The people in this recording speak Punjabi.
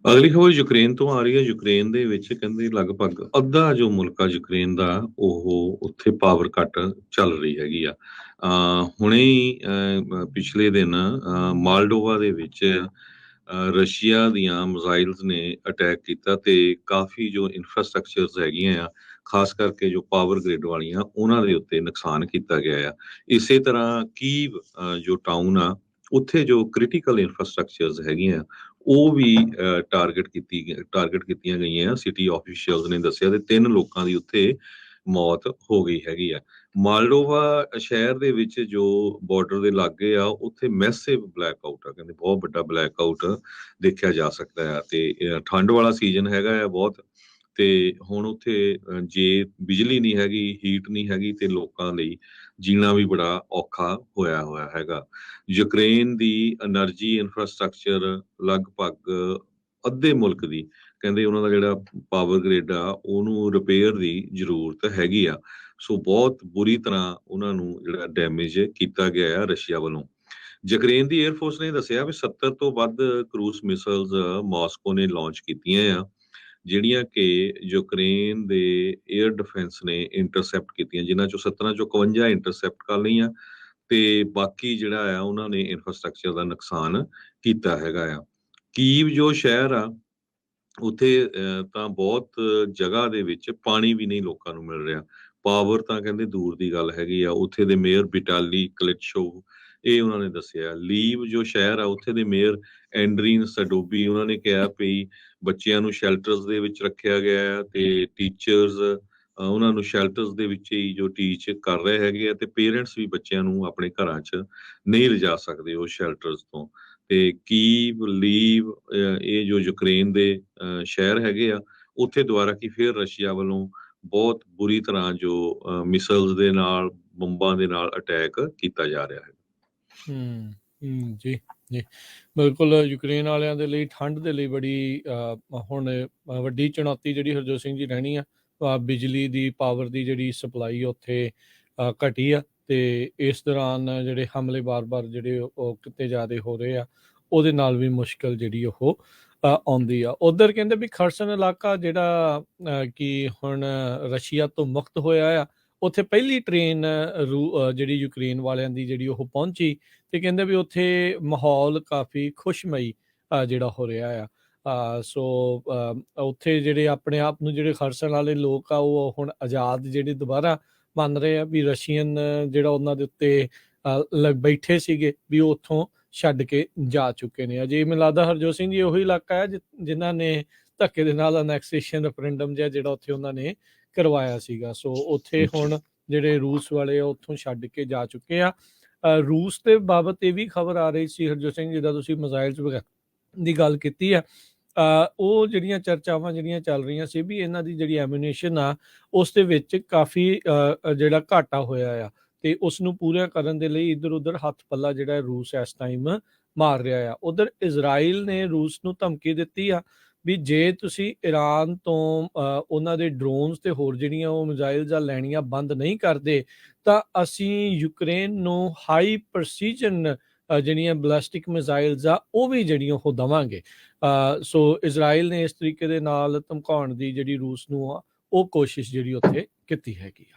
ਅਗਲੀ ਖਬਰ ਯੂਕਰੇਨ ਤੋਂ ਆ ਰਹੀ ਹੈ। ਯੂਕਰੇਨ ਦੇ ਵਿੱਚ ਕਹਿੰਦੇ ਲਗਭਗ ਅੱਧਾ ਜੋ ਮੁਲਕ ਆ ਯੂਕਰੇਨ ਦਾ, ਉਹ ਉੱਥੇ ਪਾਵਰ ਕੱਟ ਚੱਲ ਰਹੀ ਹੈਗੀ ਆ। ਹੁਣੇ ਹੀ ਪਿਛਲੇ ਦਿਨ ਮਾਲਡੋਵਾ ਦੇ ਵਿੱਚ ਰਸ਼ੀਆ ਦੀਆਂ ਮਿਜ਼ਾਈਲਸ ਨੇ ਅਟੈਕ ਕੀਤਾ ਤੇ ਕਾਫੀ ਜੋ ਇਨਫਰਾਸਟ੍ਰਕਚਰਸ ਹੈਗੀਆਂ ਆ, ਖਾਸ ਕਰਕੇ ਜੋ ਪਾਵਰ ਗ੍ਰਿਡ ਵਾਲੀਆਂ, ਉਹਨਾਂ ਦੇ ਉੱਤੇ ਨੁਕਸਾਨ ਕੀਤਾ ਗਿਆ ਆ। ਇਸੇ ਤਰ੍ਹਾਂ ਕੀਵ ਜੋ ਟਾਊਨ ਆ, ਉੱਥੇ ਜੋ ਕ੍ਰਿਟੀਕਲ ਇਨਫਰਾਸਟ੍ਰਕਚਰਸ ਹੈਗੀਆਂ ਉਹ ਵੀ ਟਾਰਗੇਟ ਕੀਤੀਆਂ ਗਈਆਂ। ਸਿਟੀ ਆਫੀਸ਼ੀਅਲਸ ਨੇ ਦੱਸਿਆ ਤੇ 3 ਲੋਕਾਂ ਦੀ ਉੱਥੇ ਮੌਤ ਹੋ ਗਈ ਹੈਗੀ ਆ। ਮਾਲਡੋਵਾ ਸ਼ਹਿਰ ਦੇ ਵਿੱਚ ਜੋ ਬਾਰਡਰ ਦੇ ਲਾਗੇ ਆ, ਉੱਥੇ ਮੈਸਿਵ ਬਲੈਕ ਆਊਟ ਆ, ਕਹਿੰਦੇ ਬਹੁਤ ਵੱਡਾ ਬਲੈਕ ਆਊਟ ਦੇਖਿਆ ਜਾ ਸਕਦਾ ਆ। ਤੇ ਠੰਡ ਵਾਲਾ ਸੀਜ਼ਨ ਹੈਗਾ ਆ ਬਹੁਤ, ਤੇ ਹੁਣ ਉੱਥੇ ਜੇ ਬਿਜਲੀ ਨਹੀਂ ਹੈਗੀ, ਹੀਟ ਨਹੀਂ ਹੈਗੀ, ਤੇ ਲੋਕਾਂ ਲਈ ਜੀਣਾ ਵੀ ਬੜਾ ਔਖਾ ਹੋਇਆ ਹੈਗਾ। ਯੂਕਰੇਨ ਦੀ એનર્ਜੀ ਇਨਫਰਾਸਟ੍ਰਕਚਰ ਲਗਭਗ ਅੱਧੇ ਮੁਲਕ ਦੀ, ਕਹਿੰਦੇ ਉਹਨਾਂ ਦਾ ਜਿਹੜਾ ਪਾਵਰ ਗ੍ਰਿਡ ਆ ਉਹਨੂੰ ਰਿਪੇਅਰ ਦੀ ਜ਼ਰੂਰਤ ਹੈਗੀ ਆ। ਸੋ ਬਹੁਤ ਬੁਰੀ ਤਰ੍ਹਾਂ ਉਹਨਾਂ ਨੂੰ ਜਿਹੜਾ ਡੈਮੇਜ ਕੀਤਾ ਗਿਆ ਆ ਰਸ਼ੀਆ ਵੱਲੋਂ। ਯੂਕਰੇਨ ਦੀ 에ਅਰਫੋਰਸ ਨੇ ਦੱਸਿਆ ਵੀ 70 ਤੋਂ ਵੱਧ ਕਰੂਜ਼ ਮਿਸਾਈਲਸ ਮਾਸਕੋ ਨੇ ਲਾਂਚ ਕੀਤੀਆਂ ਆ, ਜਿਹੜੀਆਂ ਕਿ ਯੂਕਰੇਨ ਦੇ 에ਅਰ ਡਿਫੈਂਸ ਨੇ ਇੰਟਰਸੈਪਟ ਕੀਤੀਆਂ, ਜਿਨ੍ਹਾਂ ਚੋਂ 17 ਚੋਂ 51 ਇੰਟਰਸੈਪਟ ਕਰ ਲਈਆਂ, ਤੇ ਬਾਕੀ ਜਿਹੜਾ ਆ ਉਹਨਾਂ ਨੇ ਇਨਫਰਾਸਟ੍ਰਕਚਰ ਦਾ ਨੁਕਸਾਨ ਕੀਤਾ ਹੈਗਾ ਆ। ਕੀਵ ਜੋ ਸ਼ਹਿਰ ਆ, ਉੱਥੇ ਤਾਂ ਬਹੁਤ ਜਗ੍ਹਾ ਦੇ ਵਿੱਚ ਪਾਣੀ ਵੀ ਨਹੀਂ ਲੋਕਾਂ ਨੂੰ ਮਿਲ ਰਿਹਾ। ਪਾਵਰ ਤਾਂ ਕਹਿੰਦੇ ਦੂਰ ਦੀ ਗੱਲ ਹੈਗੀ ਆ। ਉੱਥੇ ਦੇ ਮੇਅਰ ਵਿਟਾਲੀ ਕਲਿਚਕੋ, ਇਹ ਉਹਨਾਂ ਨੇ ਦੱਸਿਆ। ਲੀਵ ਜੋ ਸ਼ਹਿਰ ਆ, ਉੱਥੇ ਦੇ ਮੇਅਰ ਐਂਡਰੀਨ ਸਡੋਬੀ, ਉਹਨਾਂ ਨੇ ਕਿਹਾ ਵੀ ਬੱਚਿਆਂ ਨੂੰ ਸ਼ੈਲਟਰਸ ਦੇ ਵਿੱਚ ਰੱਖਿਆ ਗਿਆ ਤੇ ਟੀਚਰਸ ਉਹਨਾਂ ਨੂੰ ਸ਼ੈਲਟਰਸ ਦੇ ਵਿੱਚ ਹੀ ਜੋ ਟੀਚ ਕਰ ਰਹੇ ਹੈਗੇ ਆ, ਤੇ ਪੇਰੈਂਟਸ ਵੀ ਬੱਚਿਆਂ ਨੂੰ ਆਪਣੇ ਘਰਾਂ 'ਚ ਨਹੀਂ ਲਿਜਾ ਸਕਦੇ ਉਹ ਸ਼ੈਲਟਰਸ ਤੋਂ। ਤੇ ਕੀਵ, ਲੀਵ, ਇਹ ਜੋ ਯੂਕਰੇਨ ਦੇ ਸ਼ਹਿਰ ਹੈਗੇ ਆ, ਉੱਥੇ ਦੁਬਾਰਾ ਕੀ ਫਿਰ ਰਸ਼ੀਆ ਵੱਲੋਂ ਬਹੁਤ ਬੁਰੀ ਤਰ੍ਹਾਂ ਜੋ ਮਿਸਾਈਲਸ ਦੇ ਨਾਲ, ਬੰਬਾਂ ਦੇ ਨਾਲ ਅਟੈਕ ਕੀਤਾ ਜਾ ਰਿਹਾ ਹੈ। ਜੀ ਜੀ, ਬਿਲਕੁਲ। ਯੂਕਰੇਨ ਵਾਲਿਆਂ ਦੇ ਲਈ ਠੰਡ ਦੇ ਲਈ ਬੜੀ ਹੁਣ ਵੱਡੀ ਚੁਣੌਤੀ ਜਿਹੜੀ ਹਰਜੋਤ ਸਿੰਘ ਜੀ ਰਹਿਣੀ ਆ। ਬਿਜਲੀ ਦੀ, ਪਾਵਰ ਦੀ ਜਿਹੜੀ ਸਪਲਾਈ ਉੱਥੇ ਘਟੀ ਆ, ਤੇ ਇਸ ਦੌਰਾਨ ਜਿਹੜੇ ਹਮਲੇ ਬਾਰ-ਬਾਰ ਜਿਹੜੇ ਉਹ ਕਿਤੇ ਜ਼ਿਆਦਾ ਹੋ ਰਹੇ ਆ, ਉਹਦੇ ਨਾਲ ਵੀ ਮੁਸ਼ਕਲ ਜਿਹੜੀ ਉਹ ਆਉਂਦੀ ਆ। ਉੱਧਰ ਕਹਿੰਦੇ ਵੀ ਖਰਸਨ ਇਲਾਕਾ ਜਿਹੜਾ ਕਿ ਹੁਣ ਰਸ਼ੀਆ ਤੋਂ ਮੁਕਤ ਹੋਇਆ ਆ, ਉੱਥੇ ਪਹਿਲੀ ਟ੍ਰੇਨ ਜਿਹੜੀ ਯੂਕਰੇਨ ਵਾਲਿਆਂ ਦੀ ਜਿਹੜੀ ਉਹ ਪਹੁੰਚੀ, ਤੇ ਕਹਿੰਦੇ ਵੀ ਉੱਥੇ ਮਾਹੌਲ ਕਾਫੀ ਖੁਸ਼ਮਈ ਜਿਹੜਾ ਹੋ ਰਿਹਾ ਆ। ਸੋ ਉੱਥੇ ਜਿਹੜੇ ਆਪਣੇ ਆਪ ਨੂੰ ਜਿਹੜੇ ਖਰਸਨ ਵਾਲੇ ਲੋਕ ਆ, ਉਹ ਹੁਣ ਆਜ਼ਾਦ ਜਿਹੜੇ ਦੁਬਾਰਾ ਮੰਨ ਰਹੇ ਆ ਵੀ ਰਸ਼ੀਅਨ ਜਿਹੜਾ ਉਹਨਾਂ ਦੇ ਉੱਤੇ ਬੈਠੇ ਸੀਗੇ ਵੀ ਉਹ ਉੱਥੋਂ ਛੱਡ ਕੇ ਜਾ ਚੁੱਕੇ ਨੇ। ਅਜੇ ਮੈਨੂੰ ਲੱਗਦਾ ਹਰਜੋਤ ਸਿੰਘ ਜੀ ਉਹੀ ਇਲਾਕਾ ਹੈ ਜਿਨ੍ਹਾਂ ਨੇ ਧੱਕੇ ਦੇ ਨਾਲ ਅਨੈਕਸੇਸ਼ਨ ਰੈਫਰੈਂਡਮ ਜਿਹੜਾ ਉੱਥੇ ਉਹਨਾਂ ਨੇ ਕਰਵਾਇਆ ਸੀਗਾ। ਸੋ ਉੱਥੇ ਹੁਣ ਜਿਹੜੇ ਰੂਸ ਵਾਲੇ ਆ ਉੱਥੋਂ ਛੱਡ ਕੇ ਜਾ ਚੁੱਕੇ ਆ। ਰੂਸ ਦੇ ਬਾਬਤ ਇਹ ਵੀ ਖਬਰ ਆ ਰਹੀ ਸੀ ਹਰਜੋਤ ਸਿੰਘ, ਜਿੱਦਾਂ ਤੁਸੀਂ ਮਿਜ਼ਾਈਲਸ ਵਗੈਰਾ ਦੀ ਗੱਲ ਕੀਤੀ ਆ, ਉਹ ਜਿਹੜੀਆਂ ਚਰਚਾਵਾਂ ਜਿਹੜੀਆਂ ਚੱਲ ਰਹੀਆਂ ਸੀ ਵੀ ਇਹਨਾਂ ਦੀ ਜਿਹੜੀ ਐਮੂਨੇਸ਼ਨ ਆ ਉਸ ਦੇ ਵਿੱਚ ਕਾਫੀ ਜਿਹੜਾ ਘਾਟਾ ਹੋਇਆ ਆ, ਤੇ ਉਸ ਨੂੰ ਪੂਰਾ ਕਰਨ ਦੇ ਲਈ ਇੱਧਰ ਉੱਧਰ ਹੱਥ ਪੱਲਾ ਜਿਹੜਾ ਰੂਸ ਇਸ ਟਾਈਮ ਮਾਰ ਰਿਹਾ ਆ। ਉਧਰ ਇਜ਼ਰਾਈਲ ਨੇ ਰੂਸ ਨੂੰ ਧਮਕੀ ਦਿੱਤੀ ਆ ਵੀ ਜੇ ਤੁਸੀਂ ਈਰਾਨ ਤੋਂ ਉਹਨਾਂ ਦੇ ਡਰੋਨਸ ਤੇ ਹੋਰ ਜਿਹੜੀਆਂ ਉਹ ਮਿਜ਼ਾਈਲਸ ਆ ਲੈਣੀਆਂ ਬੰਦ ਨਹੀਂ ਕਰਦੇ, ਤਾਂ ਅਸੀਂ ਯੂਕਰੇਨ ਨੂੰ ਹਾਈ ਪ੍ਰਸੀਜਨ ਜਿਹੜੀਆਂ ਬਲਾਸਟਿਕ ਮਿਜ਼ਾਈਲਸ ਆ ਉਹ ਵੀ ਜਿਹੜੀਆਂ ਉਹ ਦੇਵਾਂਗੇ। ਸੋ ਇਜ਼ਰਾਈਲ ਨੇ ਇਸ ਤਰੀਕੇ ਦੇ ਨਾਲ ਧਮਕਾਉਣ ਦੀ ਜਿਹੜੀ ਰੂਸ ਨੂੰ ਆ ਉਹ ਕੋਸ਼ਿਸ਼ ਜਿਹੜੀ ਉੱਥੇ ਕੀਤੀ ਹੈਗੀ ਆ।